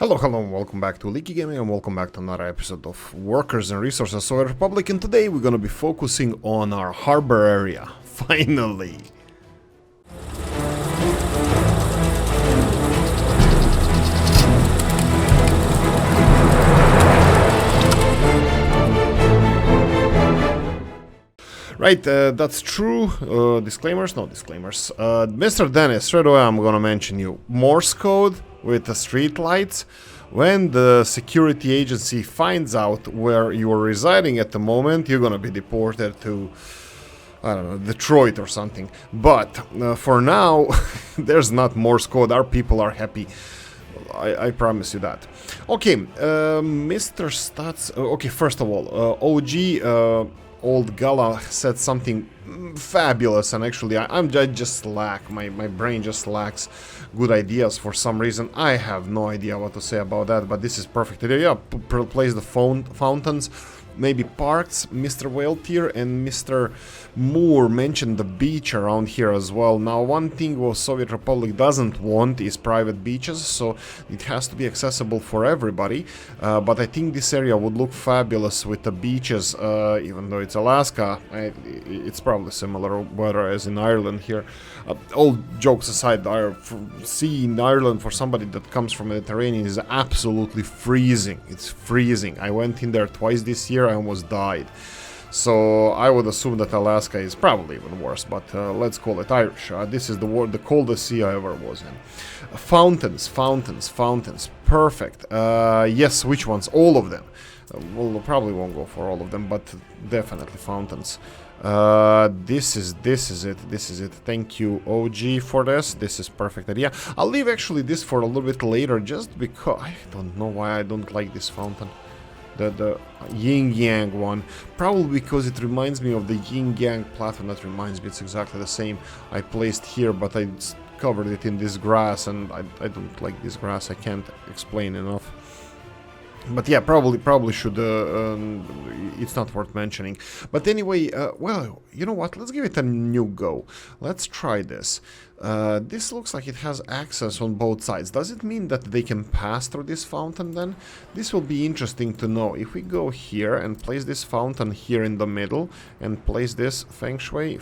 Hello, and welcome back to Oolykee Gaming, and welcome back to another episode of Workers and Resources Solar Republic, and today we're gonna be focusing on our harbor area, finally! Right, that's true. Disclaimers? No disclaimers. Mr. Dennis, straight away I'm gonna mention you. Morse code with the street lights. When the security agency finds out where you are residing at the moment, you're gonna be deported to, I don't know, Detroit or something. But for now, there's not Morse code. Our people are happy. I promise you that. Okay, Mr. Stats. Okay, first of all, OG. Old Gala said something fabulous, and actually I just lack, my brain just lacks good ideas for some reason. I have no idea what to say about that, but this is perfect idea. Yeah, place the fountains, maybe parks. Mr. Whaletier and Mr. Moore mentioned the beach around here as well. Now, one thing what Soviet Republic doesn't want is private beaches, so it has to be accessible for everybody. But I think this area would look fabulous with the beaches, even though it's Alaska. It's probably similar weather as in Ireland here. All jokes aside, sea in Ireland for somebody that comes from the Mediterranean is absolutely freezing. It's freezing. I went in there twice this year. I almost died. So I would assume that Alaska is probably even worse, but let's call it Irish. This is the coldest sea I ever was in. Fountains. Perfect. Yes, which ones? All of them. Well, probably won't go for all of them, but definitely fountains. This is it. Thank you, OG, for this. This is perfect idea. I'll leave actually this for a little bit later, just because I don't know why I don't like this fountain. The yin-yang one, probably because it reminds me of the yin-yang platform. That reminds me, it's exactly the same I placed here, but I covered it in this grass, and I don't like this grass. I can't explain enough. But yeah, probably should, it's not worth mentioning. But anyway, well, you know what, let's give it a new go. Let's try this. This looks like it has access on both sides. Does it mean that they can pass through this fountain then? This will be interesting to know. If we go here and place this fountain here in the middle, and place this feng shui,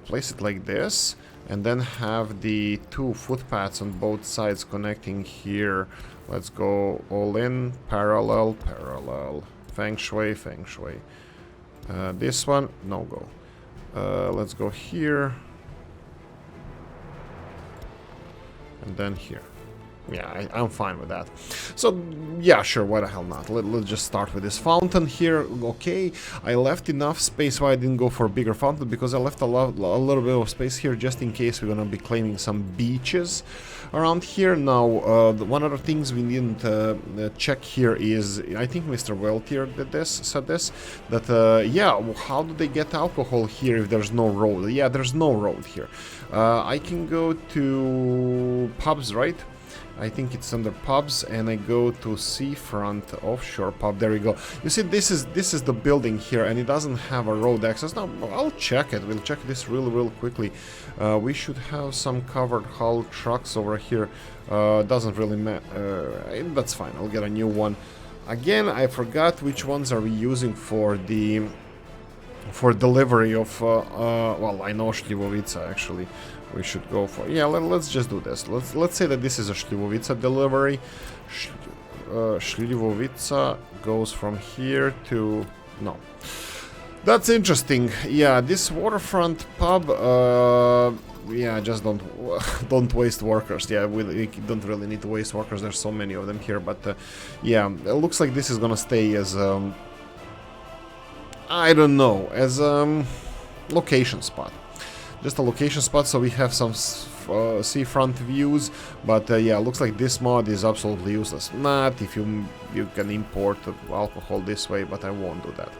place it like this, and then have the two footpaths on both sides connecting here. Let's go all in, parallel. Feng shui. This one, no go. Let's go here. And then here. Yeah, I'm fine with that. So, yeah, sure, why the hell not? Let's just start with this fountain here. Okay, I left enough space why I didn't go for a bigger fountain, because I left a little bit of space here just in case we're gonna be claiming some beaches around here. Now, one other things we didn't check here is, I think Mr. Whaletier said this, that, yeah, how do they get alcohol here if there's no road? Yeah, there's no road here. I can go to pubs, right? I think it's under pubs, and I go to seafront offshore pub. There we go. You see, this is the building here, and it doesn't have a road access. Now I'll check it. We'll check this real quickly. We should have some covered hull trucks over here. Doesn't really matter. That's fine. I'll get a new one. Again, I forgot which ones are we using for delivery of. Well, I know Shlivovica actually. We should go for, yeah, let's just do this. Let's say that this is a Shlivovica delivery. Shlivovica goes from here to, no. That's interesting. Yeah, this waterfront pub, yeah, just don't waste workers. Yeah, we don't really need to waste workers. There's so many of them here, but yeah, it looks like this is gonna stay as I don't know, as location spot. Just a location spot, so we have some seafront views, but yeah, looks like this mod is absolutely useless. Not if you can import alcohol this way, but I won't do that.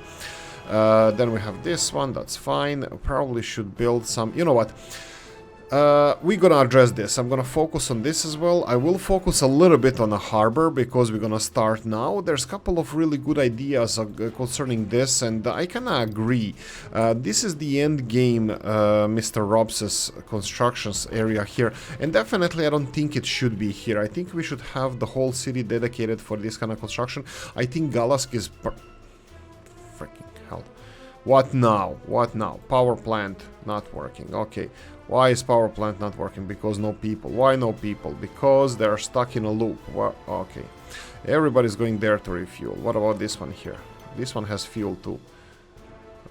Then we have this one, that's fine. Probably should build some, you know what, we're gonna address this. I'm gonna focus on this as well. I will focus a little bit on the harbor because we're gonna start now. There's a couple of really good ideas concerning this, and I kinda agree. This is the end game, Mr. Robs's constructions area here, and definitely I don't think it should be here. I think we should have the whole city dedicated for this kind of construction. I think Galask is freaking hell. What now? What now? Power plant not working. Okay. Why is power plant not working? Because no people. Why no people? Because they're stuck in a loop. Well, okay. Everybody's going there to refuel. What about this one here? This one has fuel too.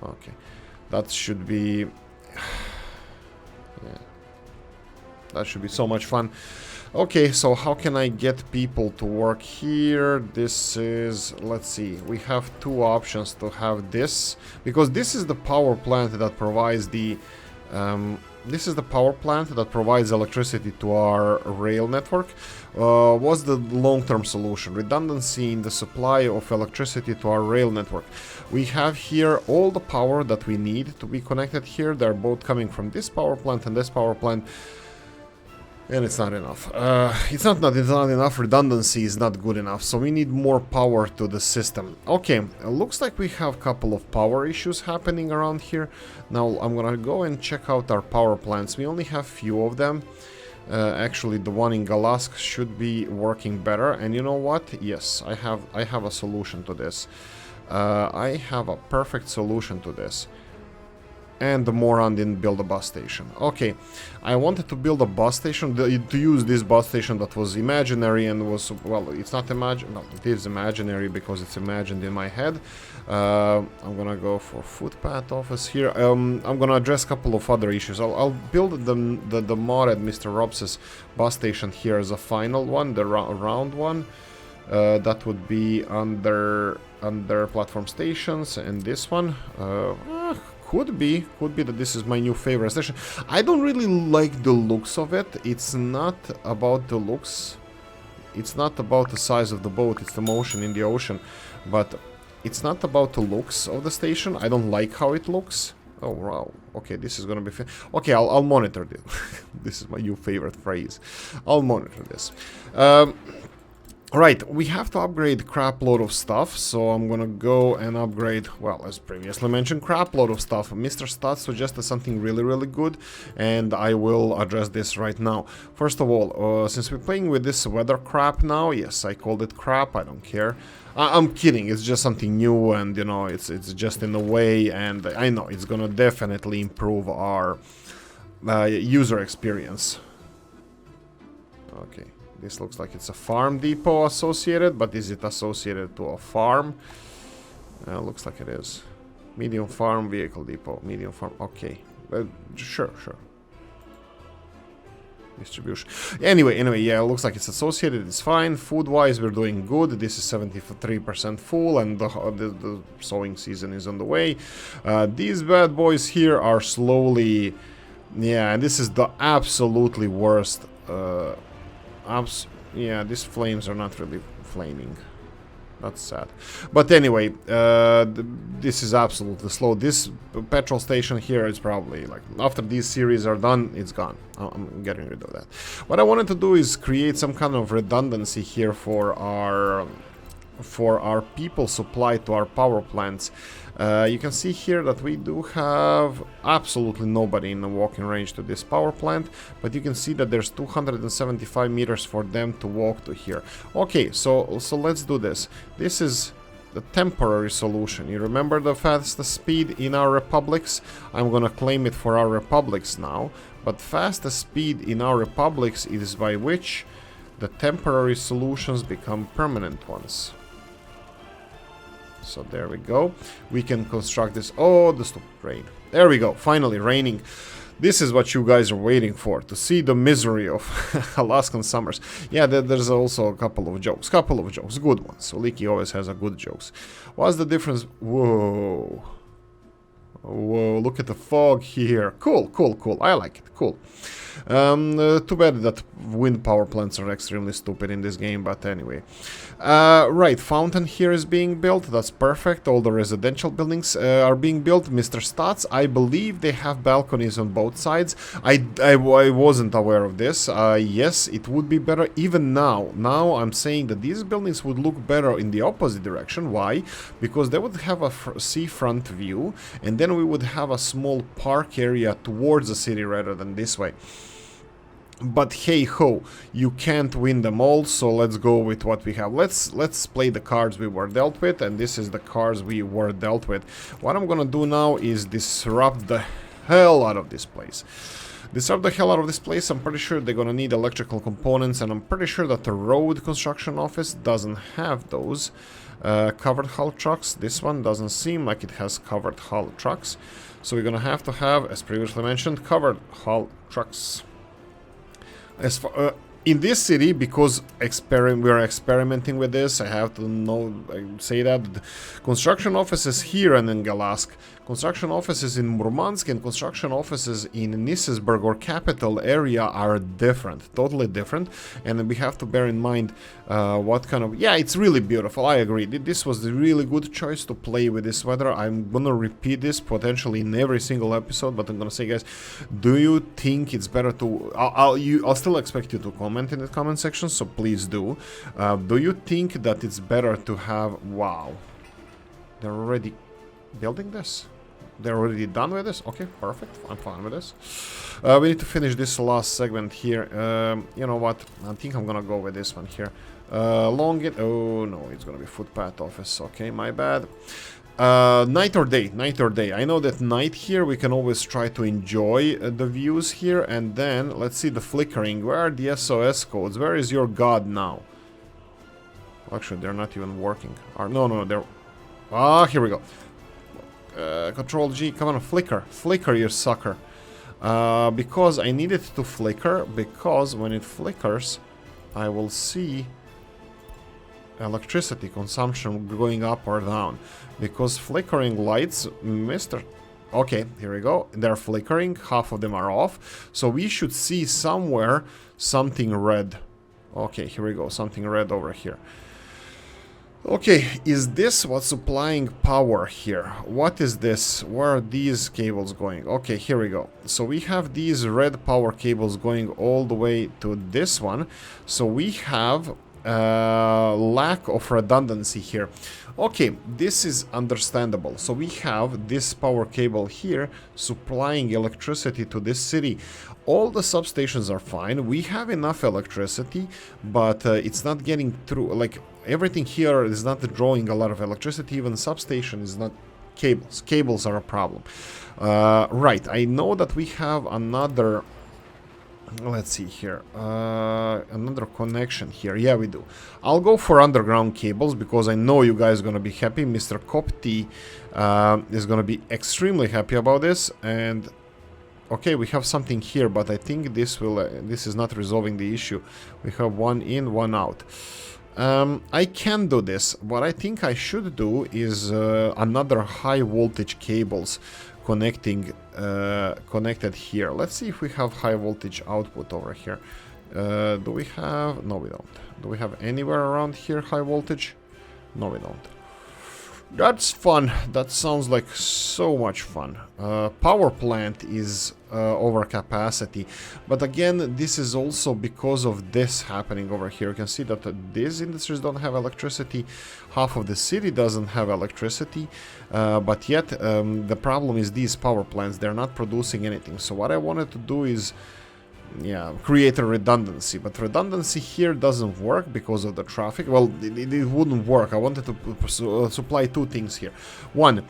Okay. That should be... yeah. That should be so much fun. Okay, so how can I get people to work here? This is... let's see. We have two options to have this. Because this is the power plant that provides the... this is the power plant that provides electricity to our rail network. What's the long-term solution? Redundancy in the supply of electricity to our rail network. We have here all the power that we need to be connected here. They're both coming from this power plant and this power plant. And it's not enough. It's not enough. Redundancy is not good enough. So we need more power to the system. Okay, looks like we have a couple of power issues happening around here. Now I'm gonna go and check out our power plants. We only have few of them. Actually, the one in Galask should be working better. And you know what? Yes, I have a solution to this. I have a perfect solution to this. And the moron didn't build a bus station. Okay, I wanted to build a bus station, to use this bus station that was imaginary and was, well, it's not imaginary, no, it is imaginary because it's imagined in my head. I'm gonna go for footpath office here. I'm gonna address a couple of other issues. I'll build the modded Mr. Robs's bus station here as a final one, the round one. That would be under platform stations, and this one, could be that this is my new favorite station. I don't really like the looks of it. It's not about the looks. It's not about the size of the boat. It's the motion in the ocean. But it's not about the looks of the station. I don't like how it looks. Oh, wow. Okay, this is gonna be... okay, I'll monitor this. This is my new favorite phrase. I'll monitor this. Alright, we have to upgrade crap load of stuff, so I'm gonna go and upgrade, well, as previously mentioned, crap load of stuff. Mr. Stats suggested something really good, and I will address this right now. First of all, since we're playing with this weather crap now, yes, I called it crap, I don't care. I'm kidding, it's just something new, and, you know, it's just in the way, and I know it's gonna definitely improve our user experience. Okay. This looks like it's a farm depot associated, but is it associated to a farm? Looks like it is. Medium farm vehicle depot. Medium farm. Okay. Sure. Distribution. Anyway, yeah, it looks like it's associated. It's fine. Food-wise, we're doing good. This is 73% full, and the sowing season is on the way. These bad boys here are slowly... yeah, and this is the absolutely worst... yeah, these flames are not really flaming. That's sad. But anyway, this is absolutely slow. This petrol station here is probably, like, after these series are done, it's gone. I'm getting rid of that. What I wanted to do is create some kind of redundancy here for our people supplied to our power plants. You can see here that we do have absolutely nobody in the walking range to this power plant, but you can see that there's 275 meters for them to walk to here. Okay, so let's do this. This is the temporary solution. You remember the fastest speed in our republics? I'm gonna claim it for our republics now, but fastest speed in our republics is by which the temporary solutions become permanent ones. So there we go. We can construct this. Oh, the stupid rain. There we go. Finally raining. This is what you guys are waiting for, to see the misery of Alaskan summers. Yeah, there's also a couple of jokes. Good ones. Oolykee always has a good jokes. What's the difference? Whoa. Whoa, look at the fog here. Cool, cool, cool. I like it. Cool. Too bad that wind power plants are extremely stupid in this game, but anyway. Right, fountain here is being built. That's perfect. All the residential buildings are being built. Mr. Stotts, I believe they have balconies on both sides. I wasn't aware of this. Yes, it would be better even now. Now I'm saying that these buildings would look better in the opposite direction. Why? Because they would have a seafront view, and then we would have a small park area towards the city rather than this way. But hey ho, you can't win them all, so let's go with what we have. Let's play the cards we were dealt with, and this is the cards we were dealt with. What I'm gonna do now is disrupt the hell out of this place. Disrupt the hell out of this place. I'm pretty sure they're gonna need electrical components, and I'm pretty sure that the road construction office doesn't have those. Covered hull trucks. This one doesn't seem like it has covered hull trucks. So we're gonna have to have, as previously mentioned, covered hull trucks. As far, in this city, because we're experimenting with this, I have to say that construction offices here and in Galask, construction offices in Murmansk, and construction offices in Nisisburg or capital area are different, totally different, and we have to bear in mind what kind of... Yeah, it's really beautiful, I agree. This was a really good choice to play with this weather. I'm gonna repeat this potentially in every single episode, but I'm gonna say, guys, do you think it's better to... I'll still expect you to comment in the comment section, so please do. Do you think that it's better to have... Wow, they're already building this? They're already done with this? Okay, perfect. I'm fine with this. We need to finish this last segment here. You know what? I think I'm gonna go with this one here. Oh no, it's gonna be footpath office. Okay, my bad. Night or day? Night or day? I know that night here we can always try to enjoy the views here, and then let's see the flickering. Where are the SOS codes? Where is your god now? Actually, they're not even working. No, they're... Ah, here we go. Control G, come on, flicker. Flicker, you sucker. Because I need it to flicker, because when it flickers, I will see electricity consumption going up or down. Because flickering lights, Okay, here we go. They're flickering, half of them are off. So we should see somewhere something red. Okay, here we go, something red over here. Okay, is this what's supplying power here? What is this? Where are these cables going? Okay, here we go. So we have these red power cables going all the way to this one. So we have lack of redundancy here. Okay, this is understandable. So we have this power cable here supplying electricity to this city. All the substations are fine. We have enough electricity, but it's not getting through. Like, everything here is not drawing a lot of electricity. Even substation is not cables. Cables are a problem. Right, I know that we have another... Let's see here. Another connection here. Yeah, we do. I'll go for underground cables because I know you guys are gonna be happy. Mr. Kopti is gonna be extremely happy about this. And okay, we have something here, but I think this will. This is not resolving the issue. We have one in, one out. I can do this. What I think I should do is another high voltage cables connected here. Let's see if we have high voltage output over here. Do we have... No, we don't. Do we have anywhere around here high voltage? No, we don't. That's fun. That sounds like so much fun. Power plant is over capacity, but again, this is also because of this happening over here. You can see that these industries don't have electricity. Half of the city doesn't have electricity, but yet the problem is these power plants. They're not producing anything. So what I wanted to do is, yeah, create a redundancy, but redundancy here doesn't work because of the traffic. Well, it wouldn't work. I wanted to supply two things here. One,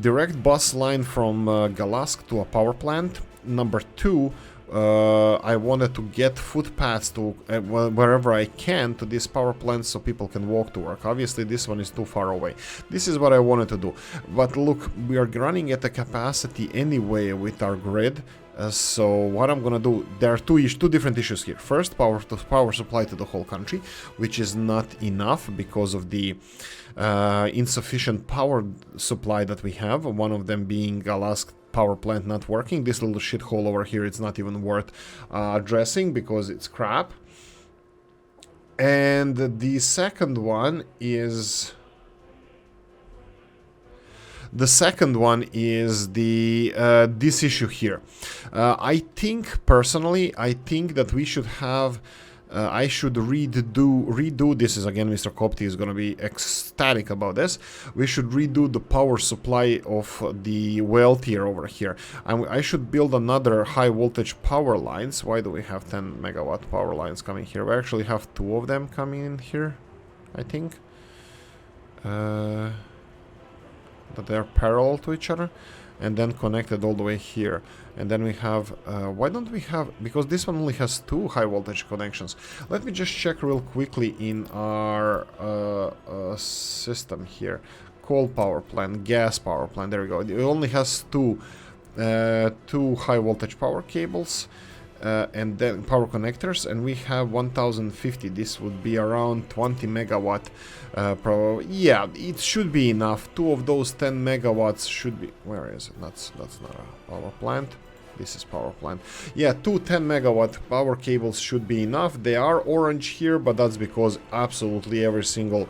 direct bus line from Galask to a power plant. Number two, I wanted to get footpaths to wherever I can to this power plant so people can walk to work. Obviously, this one is too far away. This is what I wanted to do. But look, we are running at a capacity anyway with our grid. So what I'm gonna do, there are two different issues here. First, power supply to the whole country, which is not enough because of the insufficient power supply that we have. One of them being Alaska power plant not working. This little shithole over here, it's not even worth addressing because it's crap. And the second one is... The second one is the this issue here. I think, personally, I think that we should have... I should redo, this is again, Mr. Kopti is going to be ecstatic about this. We should redo the power supply of the well tier over here. I should build another high voltage power lines. Why do we have 10 megawatt power lines coming here? We actually have two of them coming in here, I think. That they're parallel to each other and then connected all the way here. And then we have, why don't we have, because this one only has two high voltage connections. Let me just check real quickly in our system here. Coal power plant, gas power plant, there we go. It only has two high voltage power cables. And then power connectors, and we have 1050. This would be around 20 megawatt. Yeah, it should be enough. Two of those 10 megawatts should be... Where is it? That's not a power plant. This is power plant. Yeah, two 10 megawatt power cables should be enough. They are orange here, but that's because absolutely every single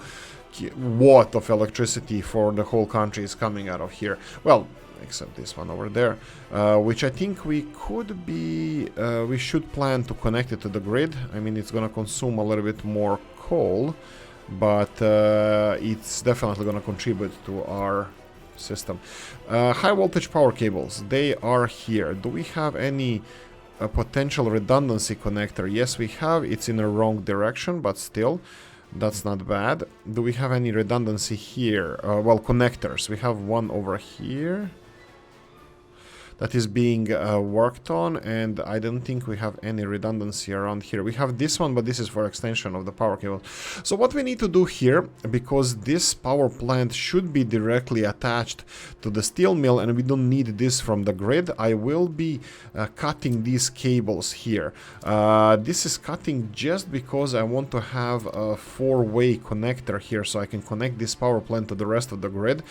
watt of electricity for the whole country is coming out of here. Well, except this one over there, which I think we could be, we should plan to connect it to the grid. I mean, it's gonna consume a little bit more coal, but it's definitely gonna contribute to our system. High voltage power cables, they are here. Do we have any potential redundancy connector? Yes, we have. It's in the wrong direction, but still, that's not bad. Do we have any redundancy here? Well, connectors. We have one over here that is being worked on, and I don't think we have any redundancy around here. We have this one, but this is for extension of the power cable. So what we need to do here, because this power plant should be directly attached to the steel mill and we don't need this from the grid, I will be cutting these cables here. This is cutting just because I want to have a four-way connector here, so I can connect this power plant to the rest of the grid.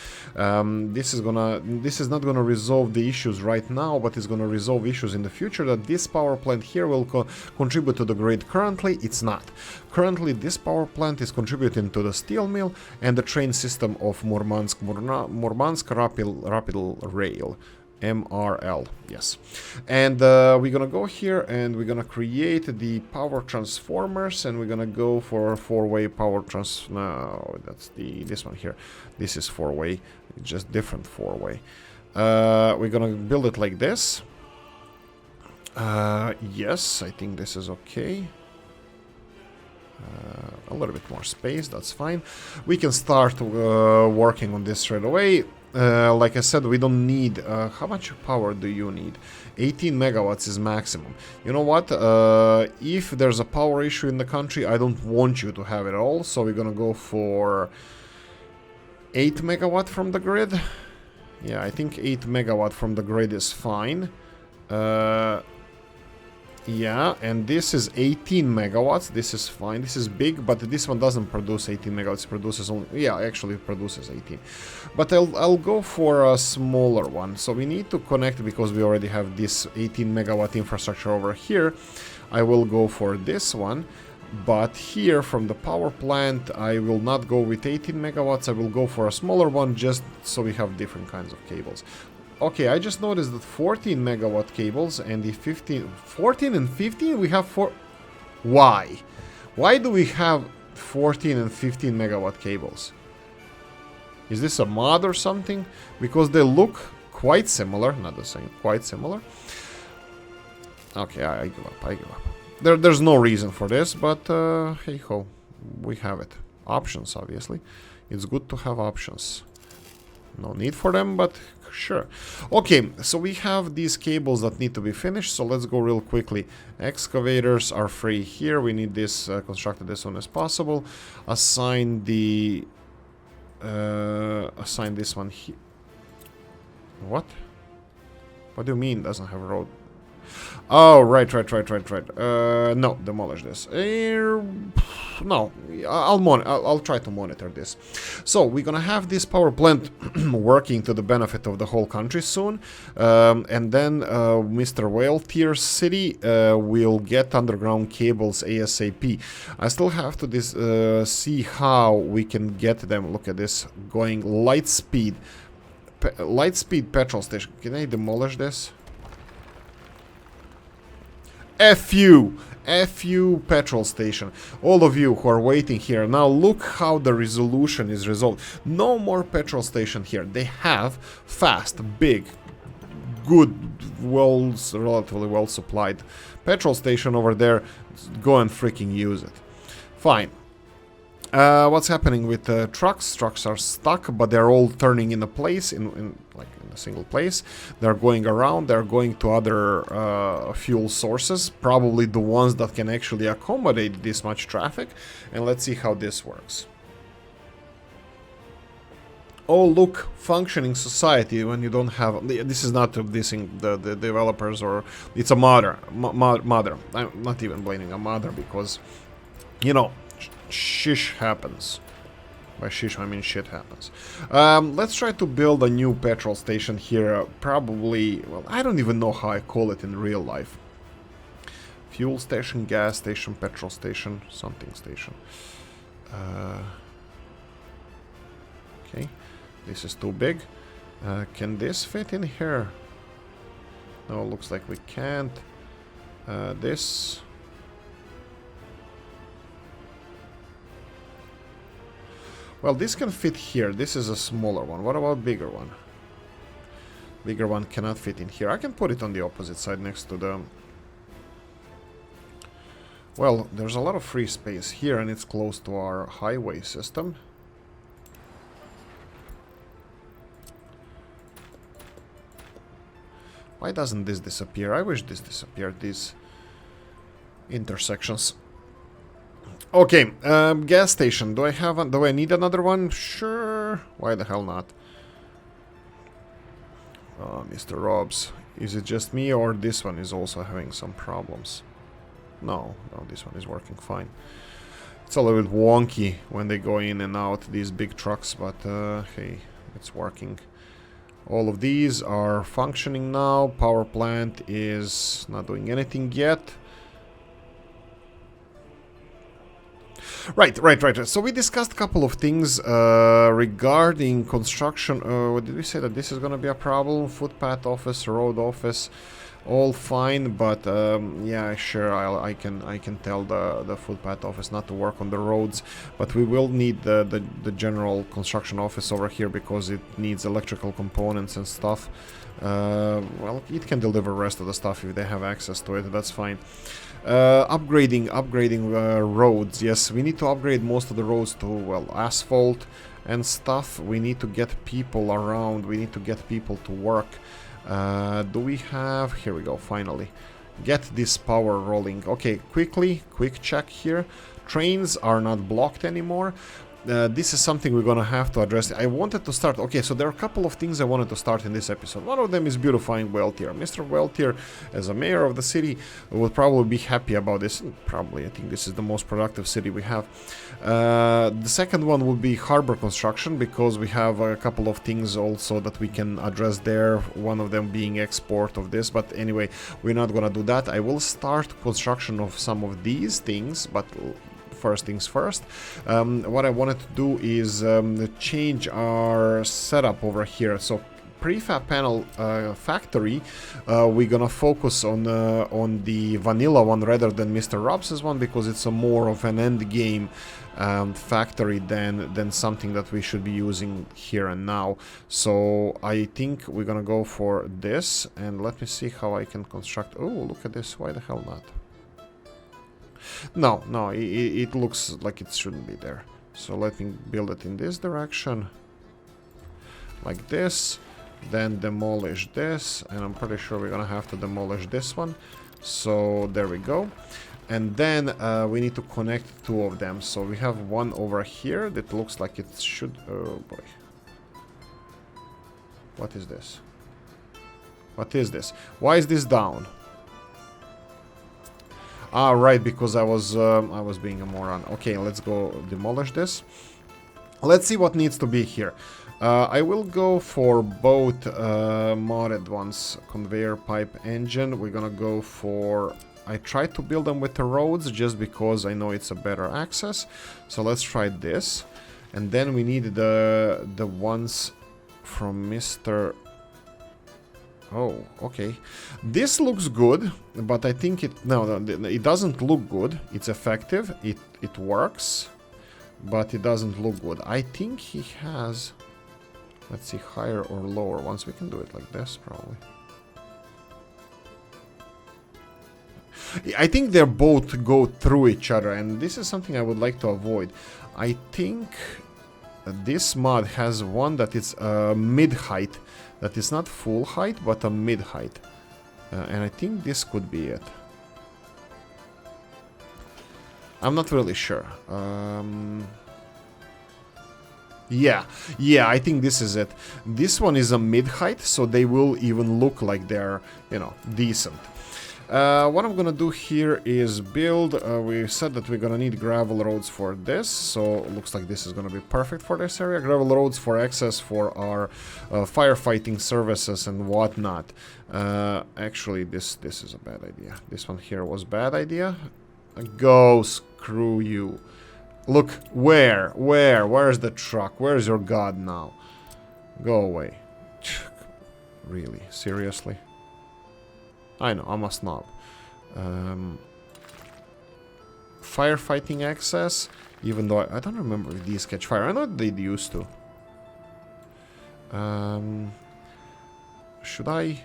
This is not gonna resolve the issues right now, but it's going to resolve issues in the future, that this power plant here will contribute to the grid. Currently, it's not. Currently, this power plant is contributing to the steel mill and the train system of Murmansk Rapid Rail. MRL, yes. And we're gonna go here and we're gonna create the power transformers, and we're gonna go for four-way power no, that's this one here. This is four-way, just different four-way. We're gonna build it like this. Yes, I think this is okay. A little bit more space, that's fine. We can start working on this straight away. Like I said, we don't need... how much power do you need? 18 megawatts is maximum. You know what? If there's a power issue in the country, I don't want you to have it all. So we're gonna go for 8 megawatt from the grid. Yeah, I think 8 megawatt from the grid is fine. Yeah, and this is 18 megawatts. This is fine. This is big, but this one doesn't produce 18 megawatts. It produces only... Yeah, actually it produces 18. But I'll go for a smaller one. So we need to connect, because we already have this 18 megawatt infrastructure over here. I will go for this one. But here from the power plant, I will not go with 18 megawatts. I will go for a smaller one, just so we have different kinds of cables. Okay, I just noticed that 14 megawatt cables and the 14 and 15 we have four. Why? Why do we have 14 and 15 megawatt cables? Is this a mod or something? Because they look quite similar, not the same, quite similar. Okay, I give up, I give up. There's no reason for this, but hey ho, we have it. Options, obviously. It's good to have options. No need for them, but sure. Okay, so we have these cables that need to be finished, so let's go real quickly. Excavators are free here. We need this constructed as soon as possible. Assign the... assign this one here. What? What do you mean doesn't have a road? Oh, right. No, demolish this. No, I'll try to monitor this. So we're gonna have this power plant working to the benefit of the whole country soon, and then Mr. Whale Tier City will get underground cables ASAP. I still have to see how we can get them. Look at this, going light speed petrol station. Can I demolish this? FU petrol station. All of you who are waiting here, now look how the resolution is resolved. No more petrol station here. They have fast, big, good, relatively well supplied petrol station over there. Go and freaking use it. Fine. What's happening with trucks? Trucks are stuck, but they're all turning in a place, in a single place. They're going around. They're going to other fuel sources, probably the ones that can actually accommodate this much traffic. And let's see how this works. Oh, look, functioning society when you don't have... This is not dissing the developers, or... It's a mother. I'm not even blaming a mother because, you know, shish happens. By shish, I mean shit happens. Let's try to build a new petrol station here. Probably, well, I don't even know how I call it in real life. Fuel station, gas station, petrol station, something station. Okay, this is too big. Can this fit in here? No, looks like we can't. This... Well, this can fit here. This is a smaller one. What about bigger one? Bigger one cannot fit in here. I can put it on the opposite side next to the... Well, there's a lot of free space here, and it's close to our highway system. Why doesn't this disappear? I wish this disappeared, these intersections. Okay, gas station. Do I need another one? Sure. Why the hell not? Mr. Robs. Is it just me, or this one is also having some problems? No, this one is working fine. It's a little bit wonky when they go in and out, these big trucks, but hey, it's working. All of these are functioning now. Power plant is not doing anything yet. Right. So we discussed a couple of things regarding construction. Did we say that this is going to be a problem? Footpath office, road office, all fine. But yeah, sure, I can tell the footpath office not to work on the roads. But we will need the general construction office over here because it needs electrical components and stuff. Well, it can deliver the rest of the stuff if they have access to it. That's fine. Upgrading roads. Yes, we need to upgrade most of the roads to, well, asphalt and stuff. We need to get people around. We need to get people to work. Do we have... Here we go, finally. Get this power rolling. Okay, quick check here. Trains are not blocked anymore. This is something we're gonna have to address. I wanted to start... Okay, so there are a couple of things I wanted to start in this episode. One of them is beautifying Welltier. Mr. Welltier, as a mayor of the city, will probably be happy about this. Probably, I think this is the most productive city we have. The second one will be harbor construction, because we have a couple of things also that we can address there. One of them being export of this, but anyway, we're not gonna do that. I will start construction of some of these things, but... First things first, what I wanted to do is change our setup over here. So prefab panel factory, we're gonna focus on the vanilla one rather than Mr. Robs's one, because it's a more of an end game factory than something that we should be using here and now. So I think we're gonna go for this, and let me see how I can construct. Oh, look at this, why the hell not? No, it looks like it shouldn't be there. So let me build it in this direction. Like this. Then demolish this. And I'm pretty sure we're gonna have to demolish this one. So there we go. And then we need to connect two of them. So we have one over here that looks like it should... Oh boy. What is this? What is this? Why is this down? Ah, right, because I was being a moron. Okay, let's go demolish this. Let's see what needs to be here. I will go for both modded ones, conveyor pipe engine. We're gonna go for... I tried to build them with the roads just because I know it's a better access. So let's try this. And then we need the ones from Mr... Oh, okay. This looks good, but I think it... No, it doesn't look good. It's effective. It works, but it doesn't look good. I think he has... Let's see, higher or lower ones. We can do it like this, probably. I think they're both go through each other, and this is something I would like to avoid. I think this mod has one that is mid-height. That is not full height, but a mid-height. And I think this could be it. I'm not really sure. Yeah, I think this is it. This one is a mid-height, so they will even look like they're, you know, decent. What I'm gonna do here is build, we said that we're gonna need gravel roads for this, so it looks like this is gonna be perfect for this area. Gravel roads for access for our firefighting services and whatnot. Actually, this is a bad idea. This one here was bad idea. Go screw you. Look, where's the truck? Where's your god now? Go away. Really, seriously? I know, I'm a snob. Firefighting access, even though I don't remember if these catch fire. I know they used to. Should I?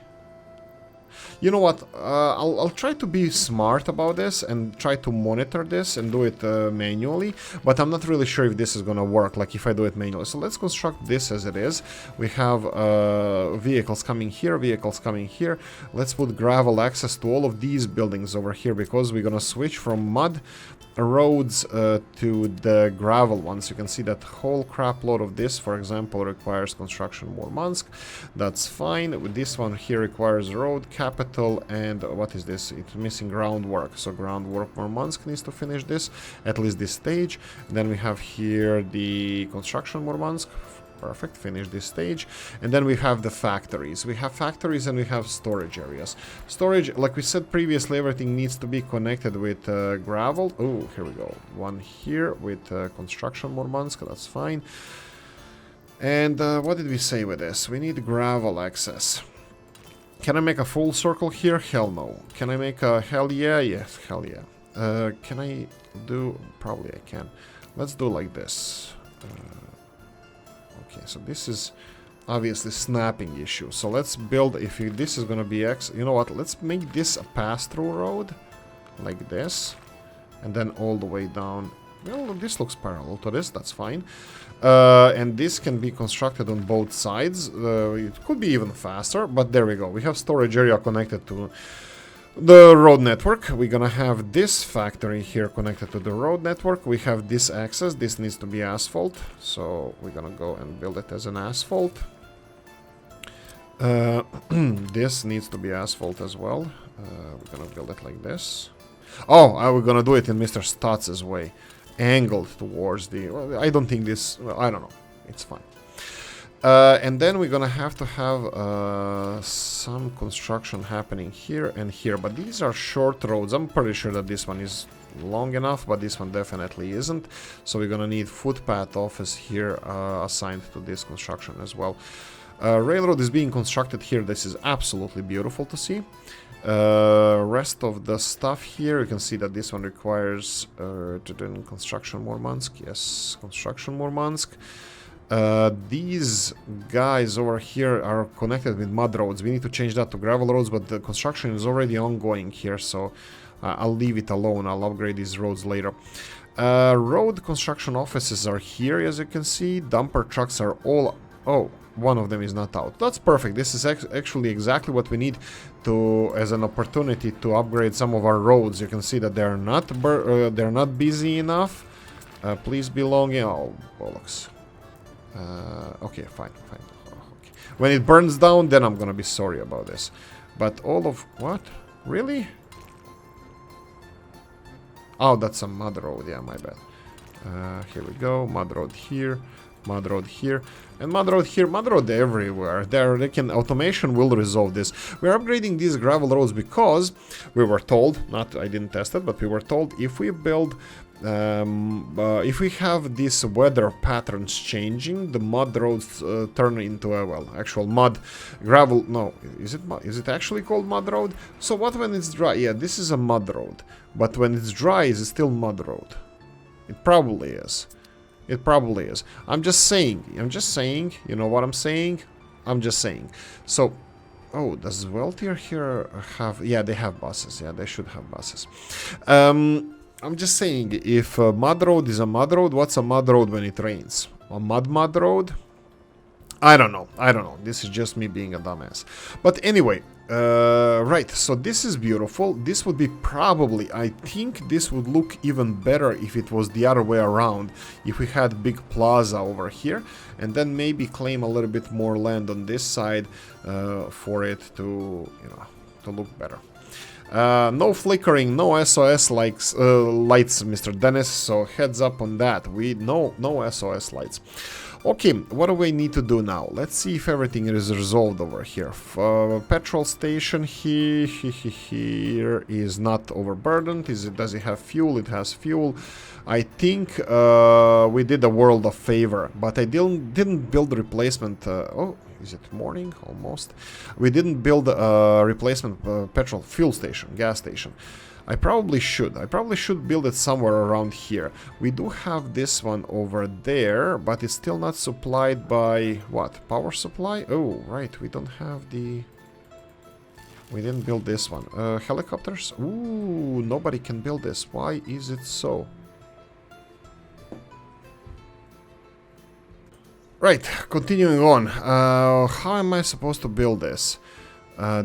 You know what? I'll try to be smart about this and try to monitor this and do it manually, but I'm not really sure if this is gonna work, like if I do it manually. So let's construct this as it is. We have vehicles coming here, vehicles coming here. Let's put gravel access to all of these buildings over here, because we're gonna switch from mud roads to the gravel ones. You can see that whole crap load of this, for example, requires construction Murmansk. That's fine. With this one here requires road, capital, and what is this? It's missing groundwork. So groundwork Murmansk needs to finish this, at least this stage. And then we have here the construction Murmansk. Perfect, finish this stage. And then we have the factories. We have factories and we have storage areas. Storage, like we said previously, everything needs to be connected with gravel. Oh, here we go. One here with construction Murmansk, that's fine. And what did we say with this? We need gravel access. Can I make a full circle here? Hell no. Can I make a hell yeah? Yes, hell yeah. Can I do... Probably I can. Let's do like this. Okay, so this is obviously snapping issue. So let's build, this is gonna be X, you know what, let's make this a pass-through road, like this, and then all the way down. Well, this looks parallel to this, that's fine. And this can be constructed on both sides. It could be even faster, but there we go. We have storage area connected to the road network. We're gonna have this factory here connected to the road network. We have this access. This needs to be asphalt, so we're gonna go and build it as an asphalt. This needs to be asphalt as well. We're gonna build it like this. Oh, we're gonna do it in Mr. Statz's way, angled towards the... Well, I don't think this... Well, I don't know. It's fine. And then we're gonna have to have some construction happening here and here, but these are short roads. I'm pretty sure that this one is long enough, but this one definitely isn't. So we're gonna need footpath office here assigned to this construction as well. Railroad is being constructed here. This is absolutely beautiful to see. Rest of the stuff here, you can see that this one requires construction Murmansk. Yes, construction Murmansk. These guys over here are connected with mud roads. We need to change that to gravel roads, but the construction is already ongoing here, so I'll leave it alone. I'll upgrade these roads later. Road construction offices are here, as you can see. Dumper trucks are all... Oh, one of them is not out. That's perfect. This is actually exactly what we need to, as an opportunity to upgrade some of our roads. You can see that they're not busy enough. Please be long. Oh, bollocks. Okay, fine. Okay. When it burns down, then I'm gonna be sorry about this. But all of... What? Really? Oh, that's a mud road. Yeah, my bad. Here we go. Mud road here. Mud road here. And mud road here. Mud road everywhere. Automation will resolve this. We're upgrading these gravel roads because we were told, I didn't test it, but we were told if we build... if we have these weather patterns changing, the mud roads turn into a, actual mud, gravel, no, is it actually called mud road? So what when it's dry? Yeah, this is a mud road, but when it's dry, is it still mud road? It probably is. It probably is. I'm just saying, you know what I'm saying? I'm just saying. So, oh, does Weltier here have, yeah, they have buses, yeah, they should have buses. I'm just saying, if a mud road is a mud road, what's a mud road when it rains? A mud road? I don't know. This is just me being a dumbass. But anyway, right, so this is beautiful. This would be probably, I think this would look even better if it was the other way around. If we had big plaza over here, and then maybe claim a little bit more land on this side for it to, you know, to look better. No flickering, no SOS lights, Mr. Dennis, so heads up on that. No SOS lights. Okay, what do we need to do now? Let's see if everything is resolved over here. Petrol station here is not overburdened. Does it have fuel? It has fuel. I think we did the world a favor, but I didn't build replacement. Oh, is it morning? Almost. We didn't build a replacement petrol fuel station, gas station. I probably should. Build it somewhere around here. We do have this one over there, but it's still not supplied by what? Power supply? Oh, right. We don't have the... We didn't build this one. Helicopters? Ooh, nobody can build this. Why is it so? Right, continuing on. How am I supposed to build this?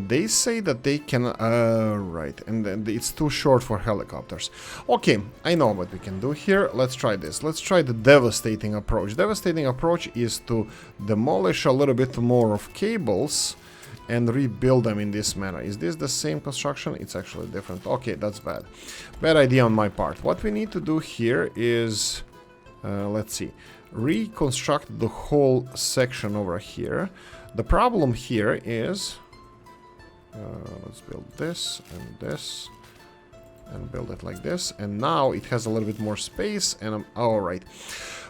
They say that they can... right, and it's too short for helicopters. Okay, I know what we can do here. Let's try this. Let's try the devastating approach. Devastating approach is to demolish a little bit more of cables and rebuild them in this manner. Is this the same construction? It's actually different. Okay, that's bad. Bad idea on my part. What we need to do here is... let's see. Reconstruct the whole section over here. The problem here is... let's build this and build it like this, and now it has a little bit more space, and I'm all right.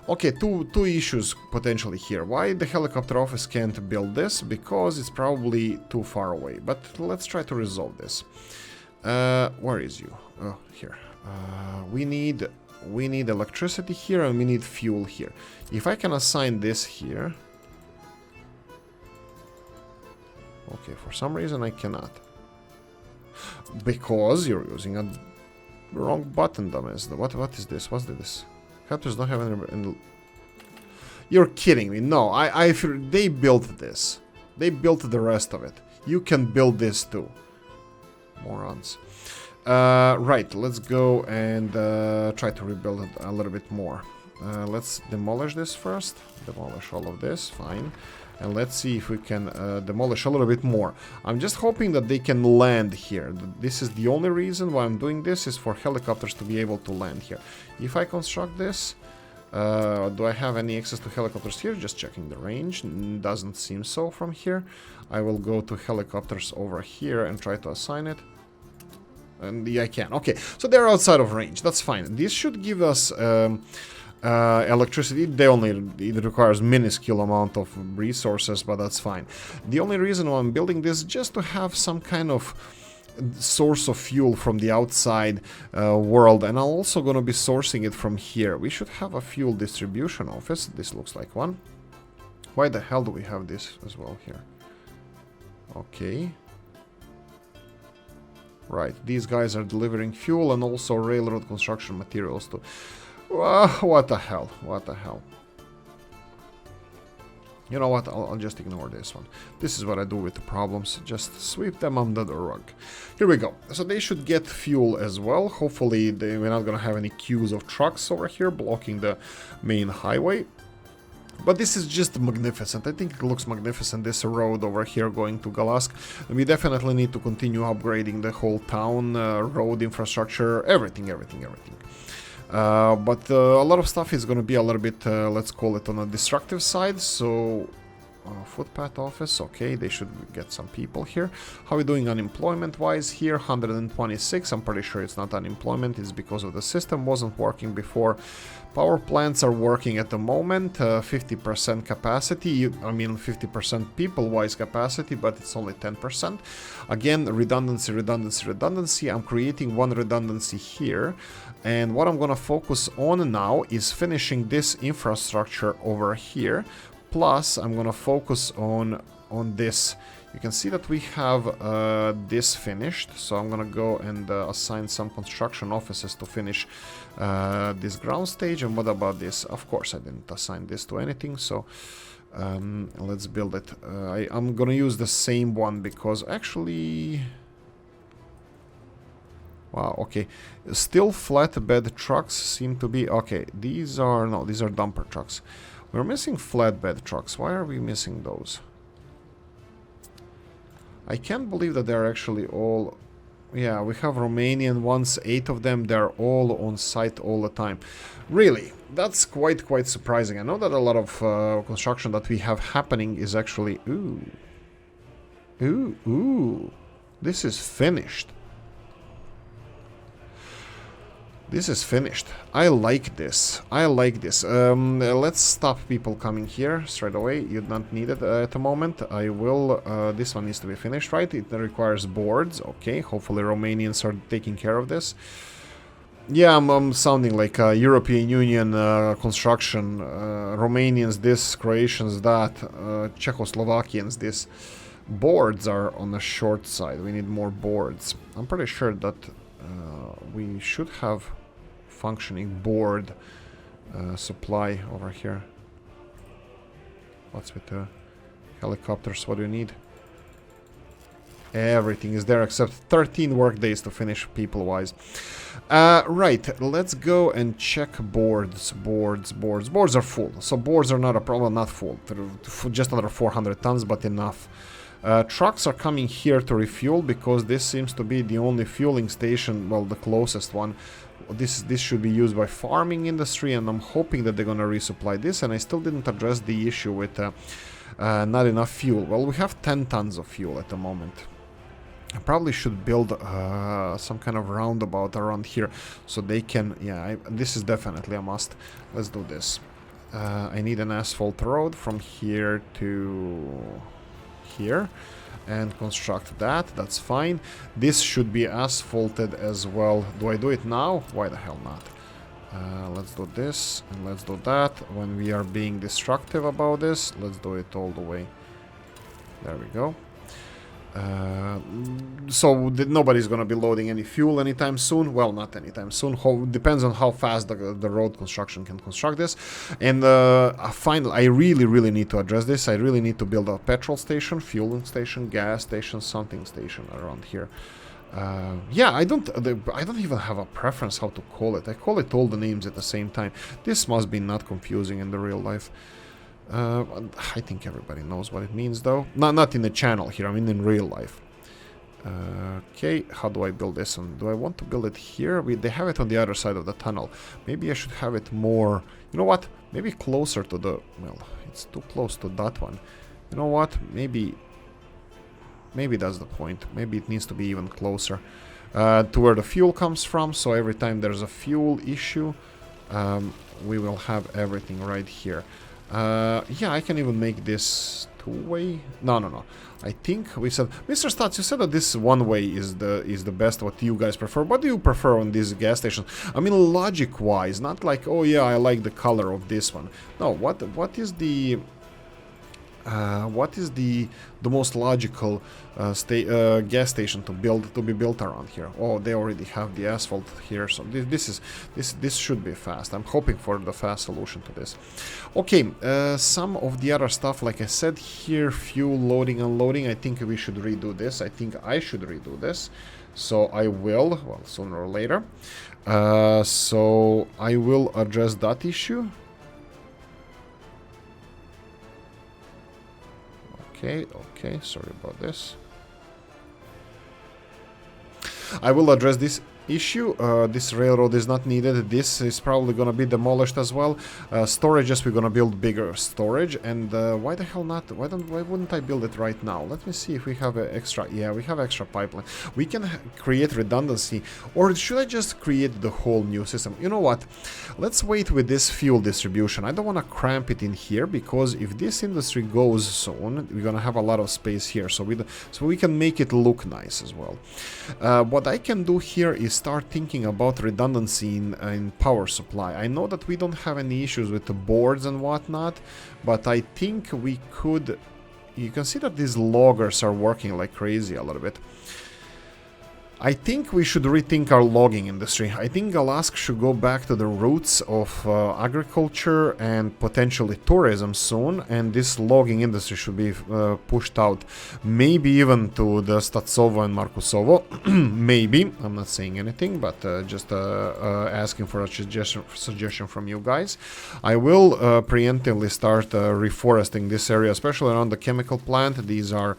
Okay, two issues potentially here. Why the helicopter office can't build this? Because it's probably too far away. But let's try to resolve this. Where is you? Oh, here. We need electricity here, and we need fuel here. If I can assign this here. Okay, for some reason I cannot. Because you're using a wrong button, dumbass. What is this? What's this? Helicopters don't have any... You're kidding me. No, they built this. They built the rest of it. You can build this too. Morons. Right, let's go and try to rebuild it a little bit more. Let's demolish this first. Demolish all of this, fine. And let's see if we can demolish a little bit more. I'm just hoping that they can land here. This is the only reason why I'm doing this, is for helicopters to be able to land here. If I construct this, do I have any access to helicopters here? Just checking the range. Doesn't seem so from here. I will go to helicopters over here and try to assign it. And yeah, I can. Okay, so they're outside of range. That's fine. This should give us... electricity. It requires minuscule amount of resources, but that's fine. The only reason why I'm building this is just to have some kind of source of fuel from the outside world, and I'm also going to be sourcing it from here. We should have a fuel distribution office. This looks like one. Why the hell do we have this as well here? Okay. Right, these guys are delivering fuel and also railroad construction materials too. What the hell? What the hell? You know what? I'll just ignore this one. This is what I do with the problems. Just sweep them under the rug. Here we go. So they should get fuel as well. Hopefully we're not going to have any queues of trucks over here blocking the main highway. But this is just magnificent. I think it looks magnificent, this road over here going to Galask. We definitely need to continue upgrading the whole town, road infrastructure, everything. But a lot of stuff is going to be a little bit, let's call it on a destructive side. So, footpath office, okay, they should get some people here. How are we doing unemployment-wise here? 126, I'm pretty sure it's not unemployment, it's because of the system wasn't working before. Power plants are working at the moment, 50% capacity, I mean 50% people-wise capacity, but it's only 10%. Again, redundancy. I'm creating one redundancy here. And what I'm gonna focus on now is finishing this infrastructure over here. Plus, I'm gonna focus on this. You can see that we have this finished, so I'm gonna go and assign some construction offices to finish this ground stage. And what about this? Of course, I didn't assign this to anything, so let's build it. I'm gonna use the same one because actually... Wow, okay. Still flatbed trucks seem to be... Okay, these are... No, these are dumper trucks. We're missing flatbed trucks. Why are we missing those? I can't believe that they're actually all... Yeah, we have Romanian ones, 8 of them. They're all on site all the time. Really, that's quite surprising. I know that a lot of construction that we have happening is actually... Ooh. This is finished. This is finished. I like this. Let's stop people coming here straight away. You don't need it at the moment. I will... this one needs to be finished, right? It requires boards. Okay, hopefully Romanians are taking care of this. Yeah, I'm sounding like a European Union construction. Romanians this, Croatians that, Czechoslovakians this. Boards are on the short side. We need more boards. I'm pretty sure that... we should have functioning board supply over here. What's with the helicopters? What do you need? Everything is there except 13 work days to finish people-wise. Right, let's go and check boards. Boards are full. So boards are not a problem, not full. Just under 400 tons, but enough. Trucks are coming here to refuel because this seems to be the only fueling station, well, the closest one. This should be used by farming industry, and I'm hoping that they're gonna resupply this. And I still didn't address the issue with not enough fuel. Well, we have 10 tons of fuel at the moment. I probably should build some kind of roundabout around here so they can... Yeah, this is definitely a must. Let's do this. I need an asphalt road from here to... here and construct that. That's fine. This should be asphalted as well. Do I do it now? Why the hell not? Let's do this and let's do that. When we are being destructive about this, let's do it all the way. There we go. So nobody's gonna be loading any fuel anytime soon. Well, not anytime soon. Depends on how fast the road construction can construct this. And finally, I really need to address this. I really need to build a petrol station, fueling station, gas station, something station around here. Yeah, I don't even have a preference how to call it. I call it all the names at the same time. This must be not confusing in the real life. I think everybody knows what it means, though. Not in the channel here, I mean in real life. Okay, how do I build this one? Do I want to build it here? They have it on the other side of the tunnel. Maybe I should have it more... You know what? Maybe closer to the... Well, it's too close to that one. You know what? Maybe that's the point. Maybe it needs to be even closer to where the fuel comes from. So every time there's a fuel issue, we will have everything right here. Yeah, I can even make this two-way. No. I think we said, Mr. Stats, you said that this one-way is the best. What do you guys prefer? What do you prefer on these gas stations? I mean, logic-wise, not like, oh yeah, I like the color of this one. No, what is the most logical gas station to be built around here? Oh, they already have the asphalt here, so this should be fast. I'm hoping for the fast solution to this. Okay, some of the other stuff, like I said here, fuel loading, unloading. I think we should redo this. I think I should redo this. So I will, well, sooner or later. So I will address that issue. Okay, sorry about this. I will address this issue. This railroad is not needed. This is probably gonna be demolished as well. Storages, we're gonna build bigger storage. And why the hell not? Why wouldn't I build it right now? Let me see if we have extra. Yeah, we have extra pipeline. We can create redundancy, or should I just create the whole new system? You know what? Let's wait with this fuel distribution. I don't want to cramp it in here, because if this industry goes soon, we're gonna have a lot of space here. So we can make it look nice as well. What I can do here is start thinking about redundancy in power supply. I know that we don't have any issues with the boards and whatnot, but I think we could... You can see that these loggers are working like crazy a little bit. I think we should rethink our logging industry. I think Alaska should go back to the roots of agriculture and potentially tourism soon, and this logging industry should be pushed out. Maybe even to the Statsovo and Markusovo. Maybe. I'm not saying anything, but just asking for a suggestion from you guys. I will preemptively start reforesting this area, especially around the chemical plant. These are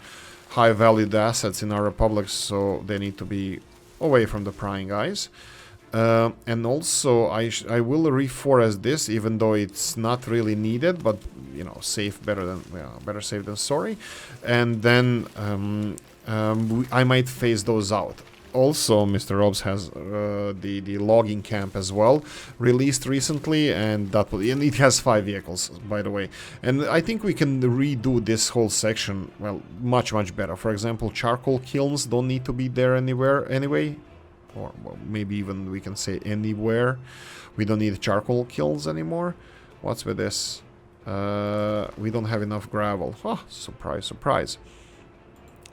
high-valued assets in our republic, so they need to be away from the prying eyes. And also, I will reforest this, even though it's not really needed, but you know, safe better safe than sorry. And then I might phase those out. Also, Mr. Robs has the logging camp as well, released recently, and it has 5 vehicles, by the way. And I think we can redo this whole section, well, much better. For example, charcoal kilns don't need to be there anywhere anyway, or well, maybe even we can say anywhere. We don't need charcoal kilns anymore. What's with this? We don't have enough gravel. Oh, surprise, surprise.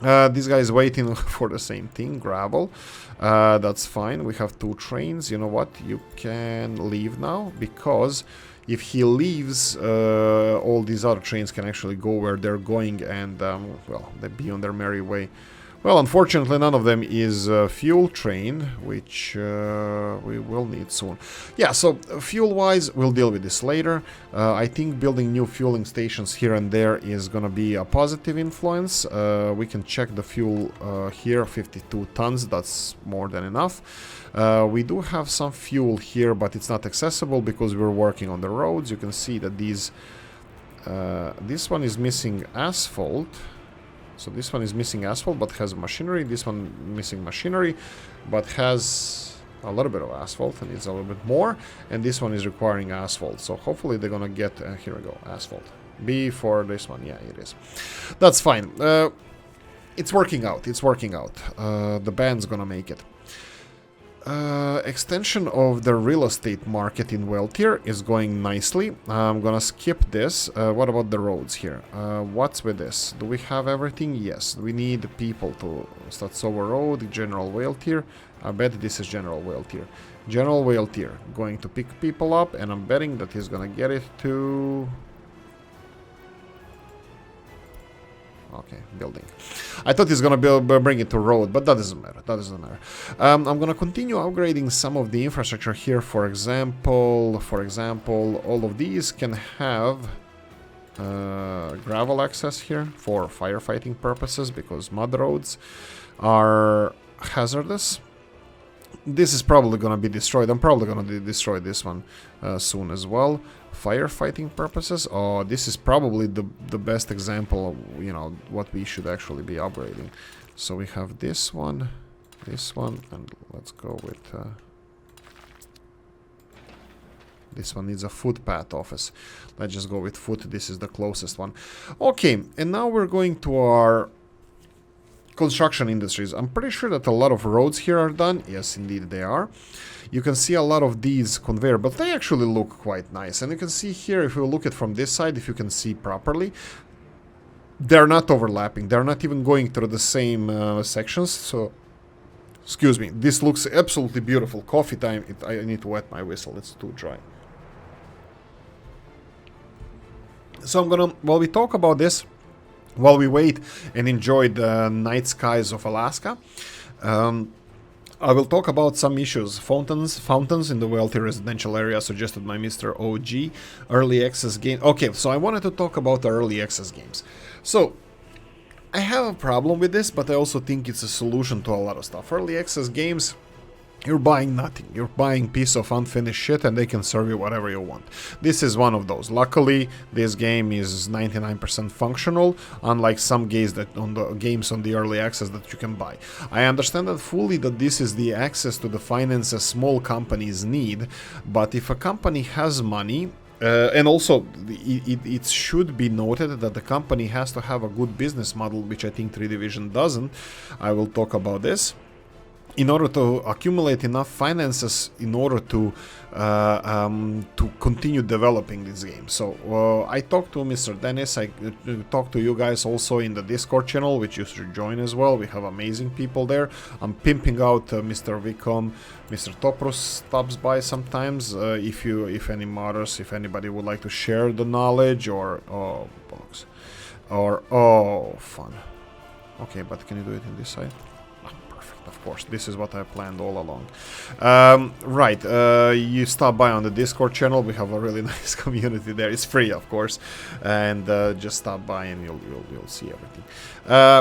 This guy is waiting for the same thing, gravel. That's fine. We have 2 trains. You know what? You can leave now, because if he leaves, all these other trains can actually go where they're going, and well, they be on their merry way. Well, unfortunately, none of them is a fuel train, which we will need soon. Yeah, so fuel-wise, we'll deal with this later. I think building new fueling stations here and there is gonna be a positive influence. We can check the fuel here, 52 tons, that's more than enough. We do have some fuel here, but it's not accessible because we're working on the roads. You can see that these... this one is missing asphalt. So this one is missing asphalt, but has machinery. This one missing machinery, but has a little bit of asphalt and needs a little bit more. And this one is requiring asphalt. So hopefully they're gonna get, here we go, asphalt. B for this one, yeah, it is. That's fine. It's working out, it's working out. The band's gonna make it. Extension of the real estate market in Weltier is going nicely. I'm gonna skip this. What about the roads here? What's with this? Do we have everything? Yes. We need people to Statsovo Road, General Weltier. I bet this is General Weltier. General Weltier going to pick people up, and I'm betting that he's gonna get it to... Okay, building. I thought he's gonna bring it to road, but that doesn't matter. That doesn't matter. I'm gonna continue upgrading some of the infrastructure here. For example, all of these can have gravel access here for firefighting purposes, because mud roads are hazardous. This is probably gonna be destroyed. I'm probably gonna destroy this one soon as well. Firefighting purposes. Oh, this is probably the best example of, you know, what we should actually be upgrading. So we have this one, and let's go with this one needs a footpath office. Let's just go with foot. This is the closest one. Okay, and now we're going to our construction industries. I'm pretty sure that a lot of roads here are done. Yes, indeed they are. You can see a lot of these conveyor, but they actually look quite nice. And you can see here, if you look at from this side, if you can see properly, they're not overlapping. They're not even going through the same sections. So, excuse me, this looks absolutely beautiful. Coffee time. I need to wet my whistle. It's too dry. So I'm gonna, while we talk about this, while we wait and enjoy the night skies of Alaska, I will talk about some issues. Fountains in the wealthy residential area suggested by Mr. OG. Early access game. Okay, so I wanted to talk about the early access games. So, I have a problem with this, but I also think it's a solution to a lot of stuff. Early access games, you're buying nothing. You're buying piece of unfinished shit and they can serve you whatever you want. This is one of those. Luckily, this game is 99% functional, unlike some games on the early access that you can buy. I understand that fully that this is the access to the finances small companies need, but if a company has money, and also, it should be noted that the company has to have a good business model, which I think 3 Division doesn't. I will talk about this. In order to accumulate enough finances in order to continue developing this game. So I talked to Mr. Dennis, I talked to you guys also in the Discord channel, which you should join as well. We have amazing people there. I'm pimping out Mr. Vicom, Mr. Toprus stops by sometimes. If any modders, if anybody would like to share the knowledge or bollocks, or fun. Okay, but can you do it in this side? Of course, this is what I planned all along. Right, you stop by on the Discord channel. We have a really nice community there. It's free, of course, and just stop by and you'll see everything.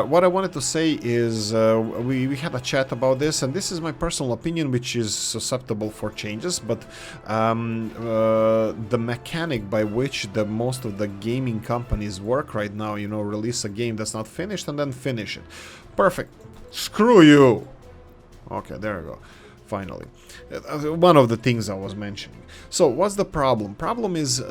What I wanted to say is we had a chat about this, and this is my personal opinion, which is susceptible for changes. But the mechanic by which most of the gaming companies work right now, you know, release a game that's not finished and then finish it. Perfect. Screw you! Okay, there we go. Finally. One of the things I was mentioning. So, what's the problem? Problem is,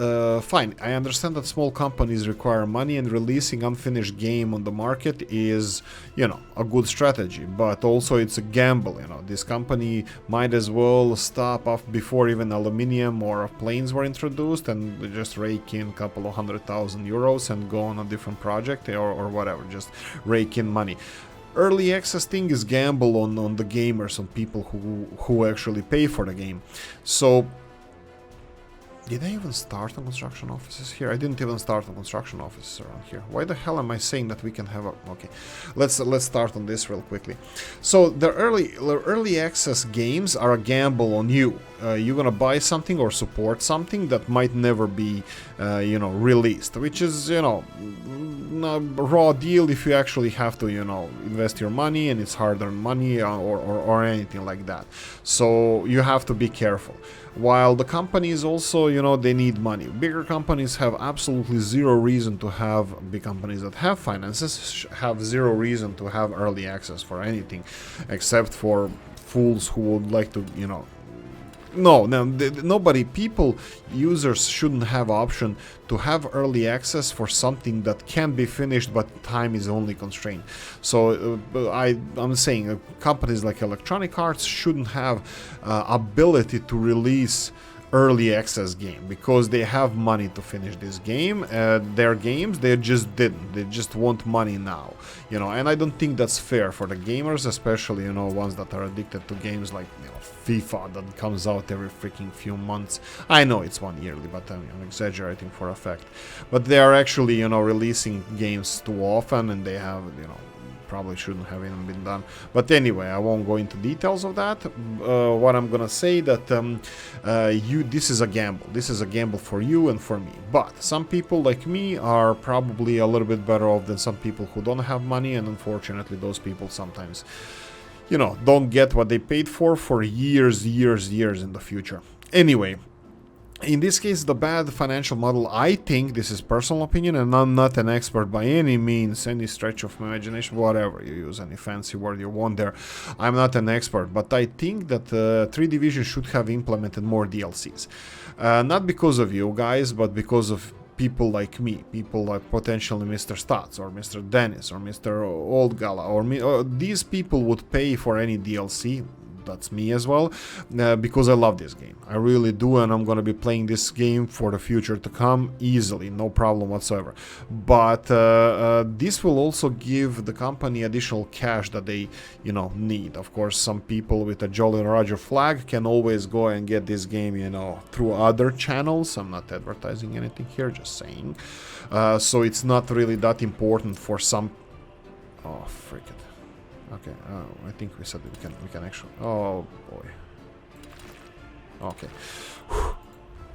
fine, I understand that small companies require money and releasing unfinished game on the market is, you know, a good strategy. But also it's a gamble, you know. This company might as well stop off before even aluminium or planes were introduced and just rake in a couple of €100,000 and go on a different project or whatever. Just rake in money. Early access thing is gamble on the gamers, on people who actually pay for the game. So, did I even start on construction offices here? I didn't even start on construction offices around here. Why the hell am I saying that we can have a... Okay, let's start on this real quickly. So the early access games are a gamble on you. You're gonna buy something or support something that might never be, you know, released, which is, you know, a raw deal if you actually have to, you know, invest your money and it's hard-earned money or anything like that. So you have to be careful. While the companies also, you know, they need money. Bigger companies have absolutely zero reason to have, big companies that have finances have zero reason to have early access for anything, except for fools who would like to, you know, nobody, users shouldn't have option to have early access for something that can be finished, but time is only constrained. So I'm saying companies like Electronic Arts shouldn't have ability to release early access game because they have money to finish this game. Their games, they just didn't. They just want money now, you know. And I don't think that's fair for the gamers, especially, you know, ones that are addicted to games like, you know, FIFA that comes out every freaking few months. I know it's one yearly, but I'm exaggerating for a fact. But they are actually, you know, releasing games too often, and they have, you know, probably shouldn't have even been done. But anyway, I won't go into details of that. What I'm gonna say that this is a gamble. This is a gamble for you and for me. But some people like me are probably a little bit better off than some people who don't have money, and unfortunately those people sometimes, you know, don't get what they paid for years in the future. Anyway, in this case, the bad financial model, I think, this is personal opinion, and I'm not an expert by any means, any stretch of my imagination, whatever you use, any fancy word you want there. I'm not an expert, but I think that 3 Division should have implemented more DLCs. Not because of you guys, but because of people like me, people like potentially Mr. Stats or Mr. Dennis or Mr. Oldgala, or me. These people would pay for any DLC. That's me as well, because I love this game. I really do, and I'm gonna be playing this game for the future to come easily, no problem whatsoever. But this will also give the company additional cash that they, you know, need. Of course, some people with a Jolly Roger flag can always go and get this game, you know, through other channels. I'm not advertising anything here, just saying. So it's not really that important for some... Oh, frick it. Okay, I think we said we can actually... Oh, boy. Okay.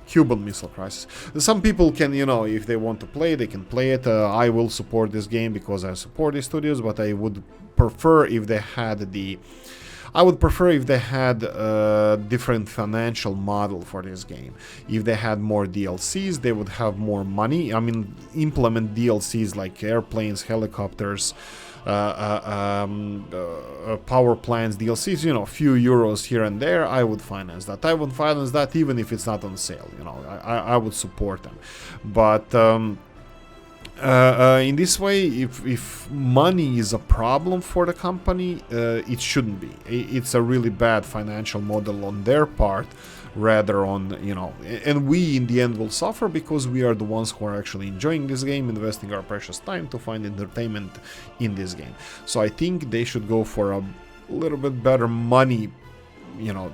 Cuban Missile Crisis. Some people can, you know, if they want to play, they can play it. I will support this game because I support these studios, but I would prefer if they had a different financial model for this game. If they had more DLCs, they would have more money. I mean, implement DLCs like airplanes, helicopters, power plants, DLCs, you know, a few euros here and there. I would finance that. I would finance that even if it's not on sale, you know. I would support them. But in this way, if money is a problem for the company, it shouldn't be. It's a really bad financial model on their part, rather on, you know, and we in the end will suffer because we are the ones who are actually enjoying this game, investing our precious time to find entertainment in this game. So I think they should go for a little bit better money, you know,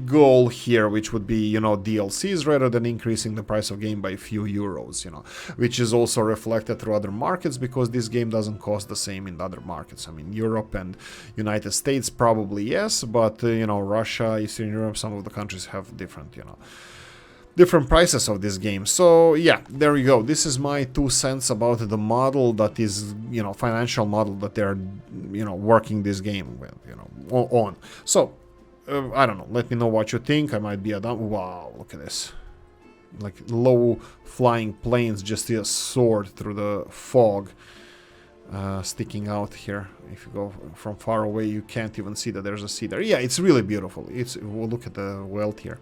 goal here, which would be, you know, DLCs rather than increasing the price of game by a few euros, you know, which is also reflected through other markets because this game doesn't cost the same in other markets. I mean, Europe and United States probably yes, but you know, Russia, Eastern Europe, some of the countries have different, you know, different prices of this game. So yeah, there you go. This is my 2 cents about the model that is, you know, financial model that they're, you know, working this game with, you know, on. So I don't know, let me know what you think. I might be a dumb... Wow, look at this. Like low flying planes just soared through the fog, sticking out here. If you go from far away, you can't even see that there's a sea there. Yeah, it's really beautiful. We'll look at the welt here.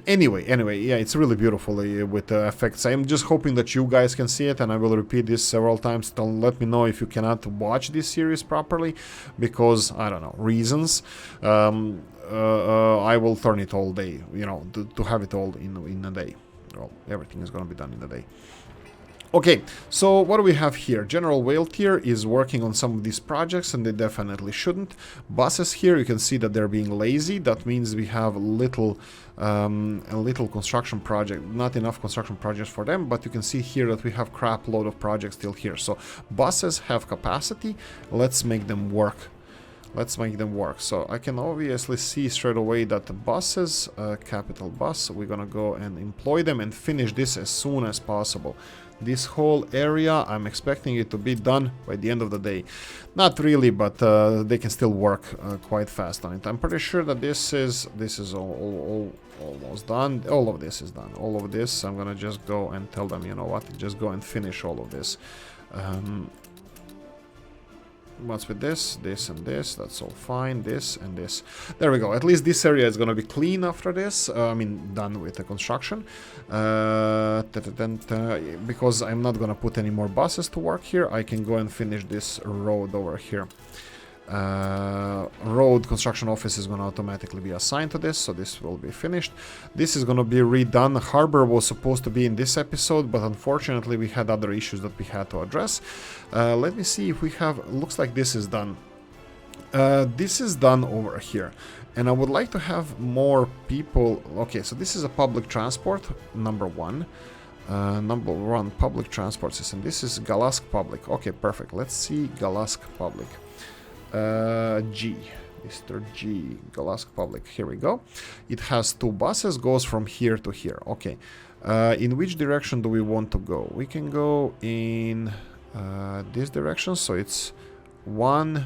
Anyway, yeah, it's really beautiful with the effects. I'm just hoping that you guys can see it, and I will repeat this several times. Don't let me know if you cannot watch this series properly, because, I don't know, reasons. I will turn it all day, you know, to have it all in a day. Well, everything is going to be done in a day. Okay, so what do we have here? General Whale Tier is working on some of these projects, and they definitely shouldn't. Buses here, you can see that they're being lazy. That means we have a little construction project, not enough construction projects for them, but you can see here that we have crap load of projects still here. So buses have capacity. Let's make them work. Let's make them work. So I can obviously see straight away that the buses, capital bus, we're gonna go and employ them and finish this as soon as possible. This whole area, I'm expecting it to be done by the end of the day. Not really, but they can still work quite fast on it. I'm pretty sure that this is almost done. All of this is done. All of this, I'm gonna just go and tell them, you know what, just go and finish all of this. What's with this and this? That's all fine. This and this. There we go. At least this area is going to be clean after this. I mean, done with the construction. Because I'm not going to put any more buses to work here, I can go and finish this road over here. Road construction office is going to automatically be assigned to this, so this will be finished. This is going to be redone. Harbor was supposed to be in this episode, but unfortunately we had other issues that we had to address. Let me see if we have... Looks like this is done. This is done over here, and I would like to have more people... Okay, so this is a public transport, number one. Number one public transport system. This is Galask Public. Okay, perfect. Let's see Galask Public. G, Mr. G, Galask Public. Here we go. It has 2 buses, goes from here to here. Okay. In which direction do we want to go? We can go in this direction. So it's 1,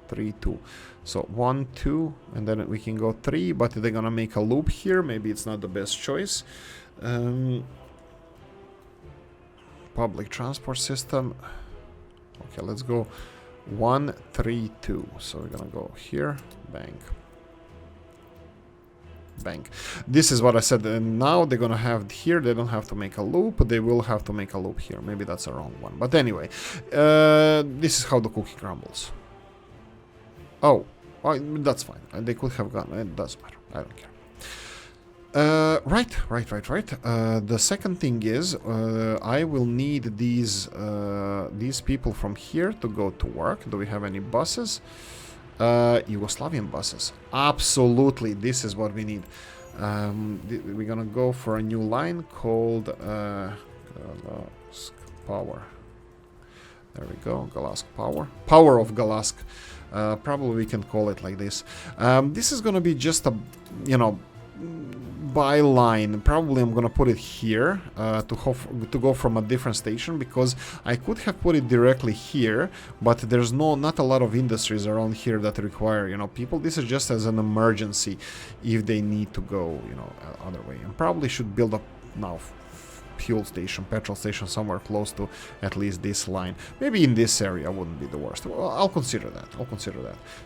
3, 2. So 1, 2, and then we can go 3, but they're gonna make a loop here. Maybe it's not the best choice. Public transport system. Okay, let's go 1, 3, 2. So we're gonna go here, bank. This is what I said, and now they're gonna have here, they don't have to make a loop, they will have to make a loop here. Maybe that's a wrong one, but anyway, this is how the cookie crumbles. Oh, that's fine. They could have gone, it doesn't matter, I don't care. Right. The second thing is, I will need these people from here to go to work. Do we have any buses? Yugoslavian buses. Absolutely, this is what we need. We're gonna go for a new line called Galask Power. There we go, Galask Power. Power of Galask. Probably we can call it like this. This is gonna be just a, you know, byline, probably I'm gonna put it here to go from a different station, because I could have put it directly here, but there's not a lot of industries around here that require, you know, people. This is just as an emergency if they need to go, you know, other way. And probably should build up now fuel station, petrol station somewhere close to at least this line. Maybe in this area wouldn't be the worst. Well, I'll consider that.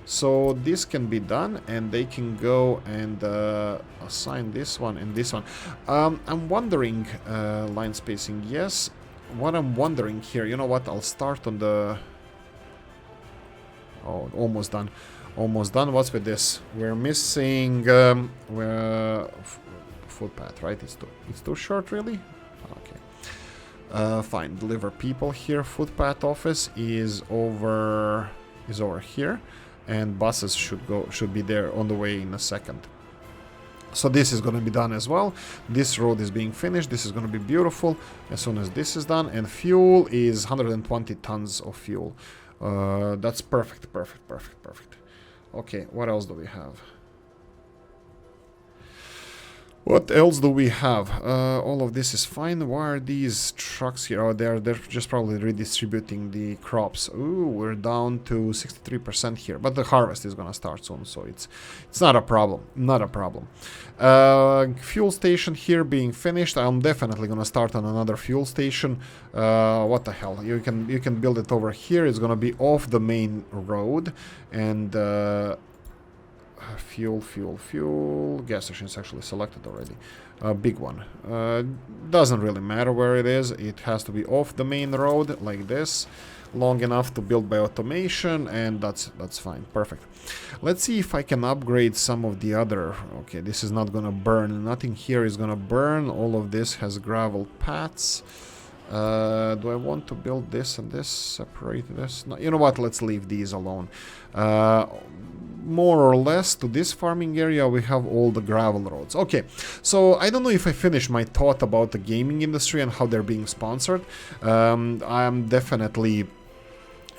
So this can be done, and they can go and assign this one and this one. I'm wondering, line spacing, yes. What I'm wondering here, you know what? I'll start on the... Oh, almost done. Almost done. What's with this? We're missing footpath, right? It's too short, really? Okay. Fine. Deliver people here. Footpath office is over here, and buses should be there on the way in a second. So this is going to be done as well. This road is being finished. This is going to be beautiful as soon as this is done. And fuel is 120 tons of fuel. That's perfect. Okay, what else do we have? What else do we have? All of this is fine. Why are these trucks here? Oh, they're just probably redistributing the crops. Ooh, we're down to 63% here, but the harvest is gonna start soon, so it's not a problem. Not a problem. Fuel station here being finished. I'm definitely gonna start on another fuel station. What the hell? You can build it over here. It's gonna be off the main road, and fuel. Gas station is actually selected already. A big one. Doesn't really matter where it is. It has to be off the main road like this, long enough to build by automation, and that's fine. Perfect. Let's see if I can upgrade some of the other. Okay, this is not gonna burn. Nothing here is gonna burn. All of this has gravel paths. Do I want to build this and this? Separate this? No, you know what? Let's leave these alone. More or less to this farming area we have all the gravel roads. Okay, so I don't know if I finished my thought about the gaming industry and how they're being sponsored. I'm definitely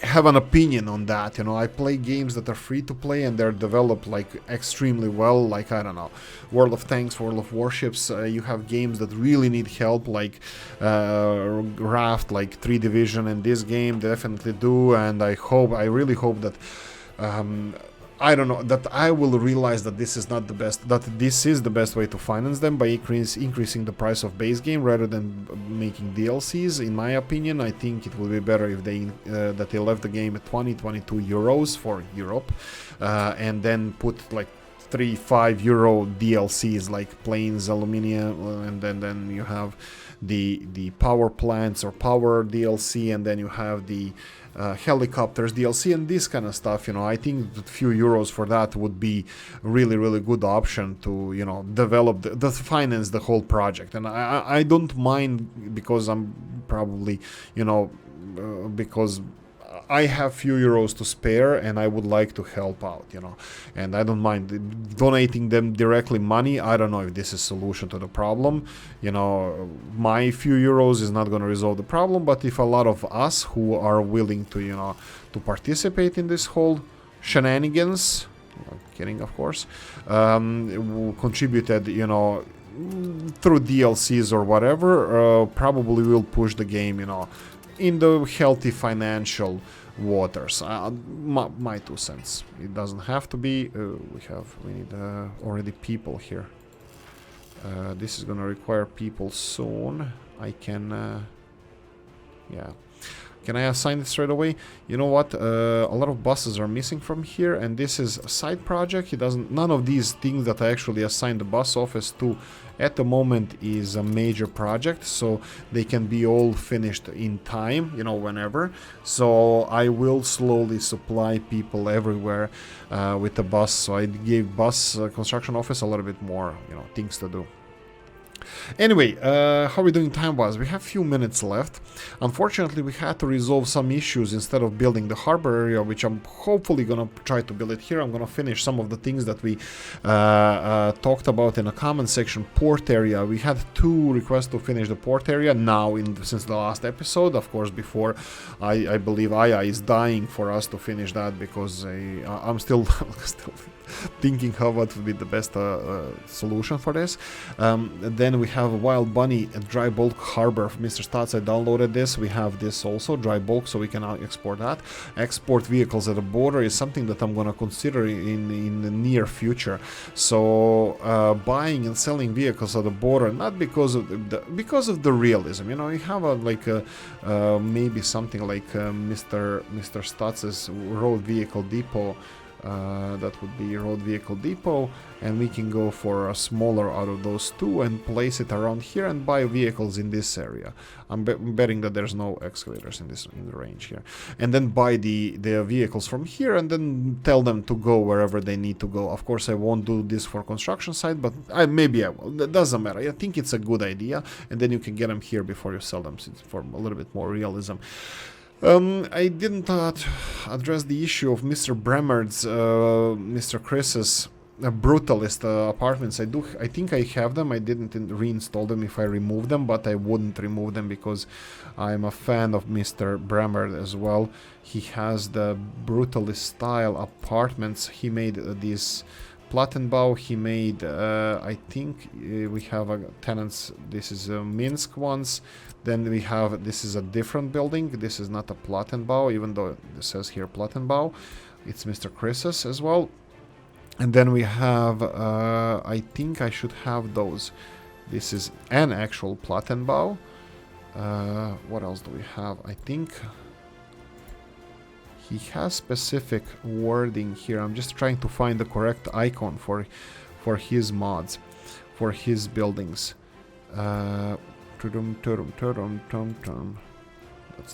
have an opinion on that. You know, I play games that are free to play and they're developed like extremely well, like, I don't know, World of Tanks, World of Warships. You have games that really need help, like Raft, like 3 Division, and this game they definitely do. And I really hope that I don't know, that I will realize that this is not the best, that this is the best way to finance them, by increasing the price of base game rather than making DLCs. In my opinion, I think it would be better if they that they left the game at 22 euros for Europe, and then put like 3-5 euro DLCs like planes, aluminium, and then you have the power plants or power DLC, and then you have the helicopters DLC and this kind of stuff. You know, I think that few euros for that would be really good option to, you know, develop the finance the whole project. And I don't mind, because I'm probably, you know, because I have few euros to spare and I would like to help out, you know, and I don't mind donating them directly money. I don't know if this is solution to the problem. You know, my few euros is not going to resolve the problem, but if a lot of us who are willing to, you know, to participate in this whole shenanigans, kidding of course, contributed, you know, through DLCs or whatever, probably will push the game, you know, in the healthy financial waters. My 2 cents. It doesn't have to be. We need already people here. This is gonna require people soon. I can, yeah. Can I assign it straight away? You know what? A lot of buses are missing from here, and this is a side project. None of these things that I actually assigned the bus office to at the moment is a major project, so they can be all finished in time, you know, whenever. So I will slowly supply people everywhere with the bus. So I gave bus construction office a little bit more, you know, things to do. Anyway, how are we doing time-wise? We have few minutes left. Unfortunately, we had to resolve some issues instead of building the harbor area, which I'm hopefully gonna try to build it here. I'm gonna finish some of the things that we talked about in the comment section. Port area. We had 2 requests to finish the port area now since the last episode. Of course, before I believe Aya is dying for us to finish that, because I'm still thinking how what would be the best solution for this. Then we have Wild Bunny and Dry Bulk Harbor. Mr. Stats, I downloaded this. We have this also, dry bulk, so we can now export that. Export vehicles at the border is something that I'm gonna consider in the near future. So buying and selling vehicles at the border, not because of the realism. You know, you have maybe something like Mr. Statz's road vehicle depot. That would be road vehicle depot, and we can go for a smaller out of those two and place it around here and buy vehicles in this area. I'm betting that there's no excavators in the range here, and then buy the vehicles from here and then tell them to go wherever they need to go. Of course, I won't do this for construction site, but maybe I will. That doesn't matter. I think it's a good idea, and then you can get them here before you sell them for a little bit more realism. I didn't address the issue of Mr. Bremerd's, Mr. Chris's Brutalist apartments. I think I have them. I didn't reinstall them if I removed them, but I wouldn't remove them because I'm a fan of Mr. Bremerd as well. He has the Brutalist style apartments. He made these Plattenbau. He made, I think we have tenants. This is Minsk ones. Then we have, this is a different building. This is not a Plattenbau, even though it says here Plattenbau. It's Mr. Chris's as well. And then we have, I think I should have those. This is an actual Plattenbau. What else do we have? I think he has specific wording here. I'm just trying to find the correct icon for his mods, for his buildings. That's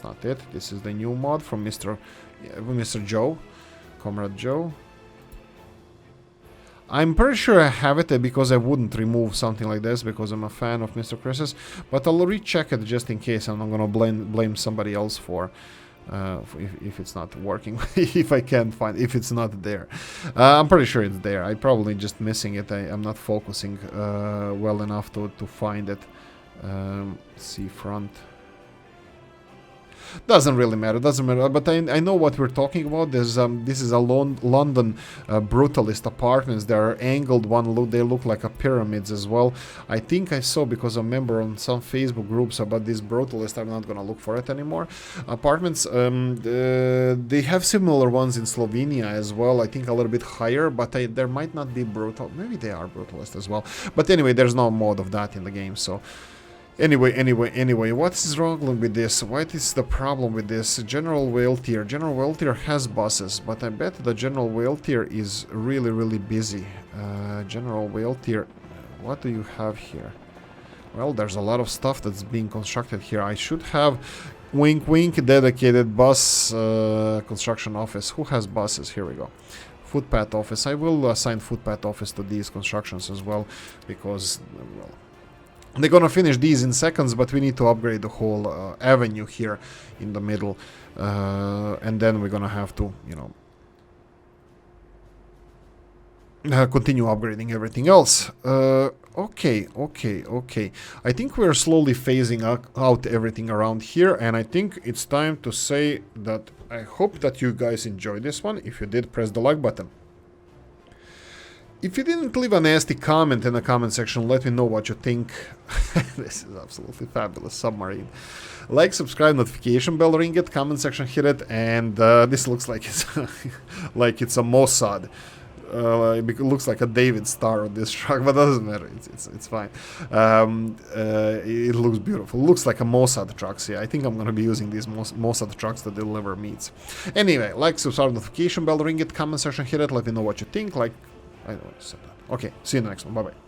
not it. This is the new mod from Mr. Joe, Comrade Joe. I'm pretty sure I have it because I wouldn't remove something like this because I'm a fan of Mr. Chris's, but I'll recheck it just in case. I'm not gonna blame somebody else for if it's not working. If I can't find, if it's not there, I'm pretty sure it's there. I'm probably just missing it. I'm not focusing well enough to find it. Seafront. Doesn't really matter, but I know what we're talking about. There's this is a London Brutalist apartments. They are angled they look like a pyramids as well. I think I saw, because I'm a member on some Facebook groups about this Brutalist. I'm not gonna look for it anymore. Apartments, they have similar ones in Slovenia as well. I think a little bit higher, but there might not be brutal. Maybe they are Brutalist as well. But anyway, there's no mod of that in the game, so. Anyway, what is wrong with this? What is the problem with this? General Whale Tier. General Whale Tier has buses, but I bet the General Whale Tier is really busy. General Whale Tier, what do you have here? Well, there's a lot of stuff that's being constructed here. I should have, wink wink, dedicated bus construction office. Who has buses? Here we go. Footpath office. I will assign footpath office to these constructions as well, because, well, they're gonna finish these in seconds, but we need to upgrade the whole avenue here in the middle, and then we're gonna have to, you know, continue upgrading everything else. Okay. I think we're slowly phasing out everything around here, and I think it's time to say that I hope that you guys enjoyed this one. If you did, press the like button. If you didn't leave a nasty comment in the comment section, let me know what you think. This is absolutely fabulous submarine. Like, subscribe, notification bell, ring it, comment section, hit it, and this looks like it's like it's a Mossad. It looks like a David Star on this truck, but doesn't matter. It's fine. It looks beautiful. It looks like a Mossad truck. See, I think I'm gonna be using these Mossad trucks to deliver meats. Anyway, like, subscribe, notification bell, ring it, comment section, hit it. Let me know what you think. Like, I don't know what to say that. Okay, see you in the next one. Bye bye.